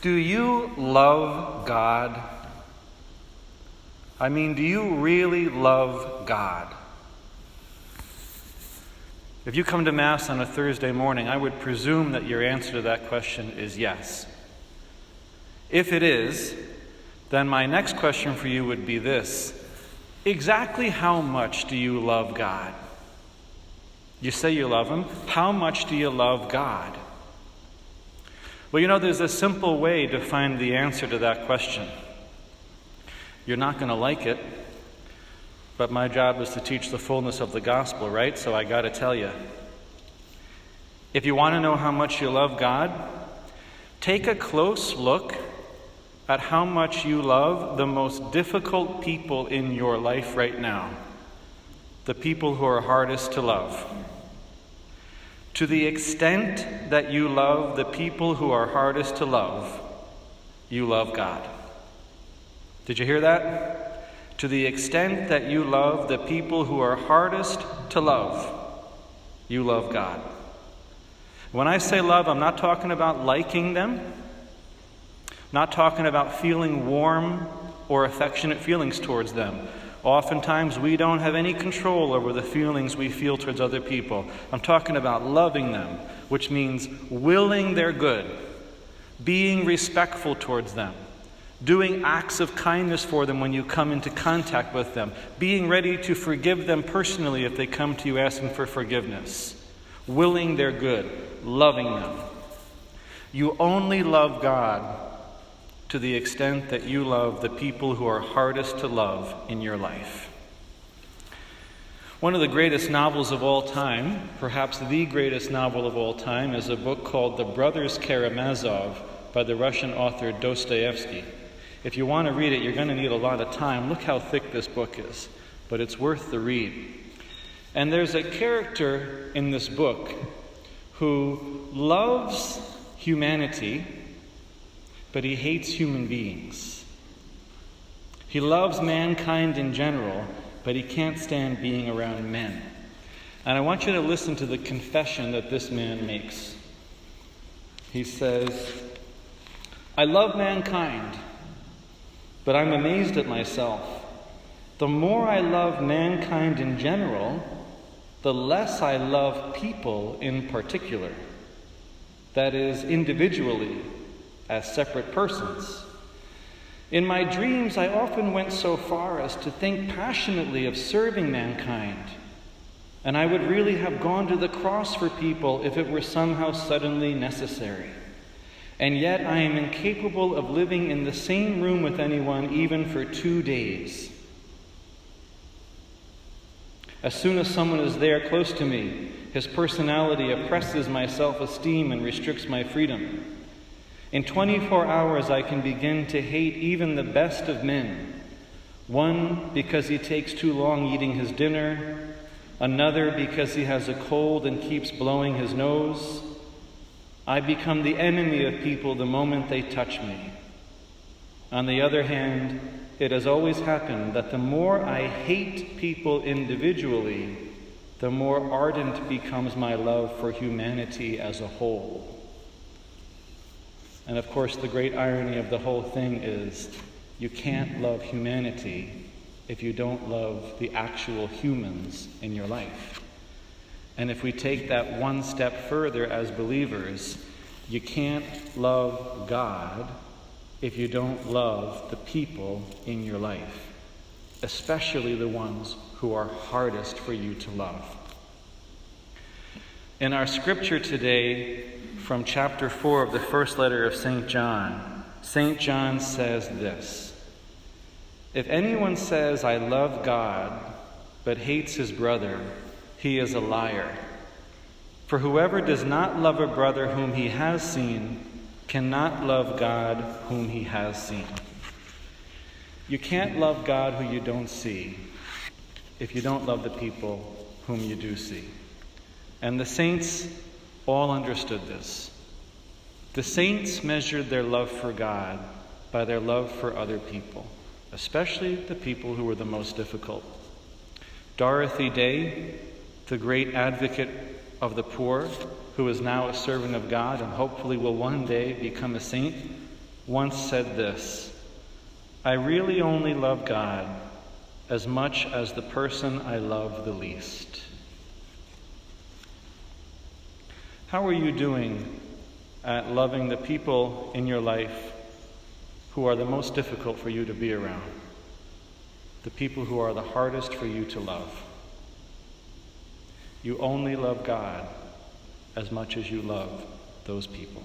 Do you love God? I mean, do you really love God? If you come to Mass on a Thursday morning, I would presume that your answer to that question is yes. If it is, then my next question for you would be this: exactly how much do you love God? You say you love Him. How much do you love God? Well, there's a simple way to find the answer to that question. You're not going to like it, but my job is to teach the fullness of the gospel, right? So I got to tell you. If you want to know how much you love God, take a close look at how much you love the most difficult people in your life right now, the people who are hardest to love. To the extent that you love the people who are hardest to love, you love God. Did you hear that? To the extent that you love the people who are hardest to love, you love God. When I say love, I'm not talking about liking them, not talking about feeling warm or affectionate feelings towards them. Oftentimes, we don't have any control over the feelings we feel towards other people. I'm talking about loving them, which means willing their good, being respectful towards them, doing acts of kindness for them when you come into contact with them, being ready to forgive them personally if they come to you asking for forgiveness, willing their good, loving them. You only love God to the extent that you love the people who are hardest to love in your life. One of the greatest novels of all time, perhaps the greatest novel of all time, is a book called The Brothers Karamazov by the Russian author Dostoevsky. If you want to read it, you're going to need a lot of time. Look how thick this book is, but it's worth the read. And there's a character in this book who loves humanity, but he hates human beings. He loves mankind in general, but he can't stand being around men. And I want you to listen to the confession that this man makes. He says, "I love mankind, but I'm amazed at myself. The more I love mankind in general, the less I love people in particular. That is, individually, as separate persons. In my dreams, I often went so far as to think passionately of serving mankind, and I would really have gone to the cross for people if it were somehow suddenly necessary. And yet I am incapable of living in the same room with anyone even for 2 days. As soon as someone is there close to me, his personality oppresses my self-esteem and restricts my freedom. In 24 hours, I can begin to hate even the best of men. One because he takes too long eating his dinner, another because he has a cold and keeps blowing his nose. I become the enemy of people the moment they touch me. On the other hand, it has always happened that the more I hate people individually, the more ardent becomes my love for humanity as a whole." And of course, the great irony of the whole thing is you can't love humanity if you don't love the actual humans in your life. And if we take that one step further as believers, you can't love God if you don't love the people in your life, especially the ones who are hardest for you to love. In our scripture today, from chapter 4 of the first letter of St. John says this: "If anyone says, 'I love God,' but hates his brother, he is a liar. For whoever does not love a brother whom he has seen cannot love God whom he has seen." You can't love God who you don't see if you don't love the people whom you do see. And the saints all understood this. The saints measured their love for God by their love for other people, especially the people who were the most difficult. Dorothy Day, the great advocate of the poor, who is now a servant of God and hopefully will one day become a saint, once said this: "I really only love God as much as the person I love the least." How are you doing at loving the people in your life who are the most difficult for you to be around? The people who are the hardest for you to love? You only love God as much as you love those people.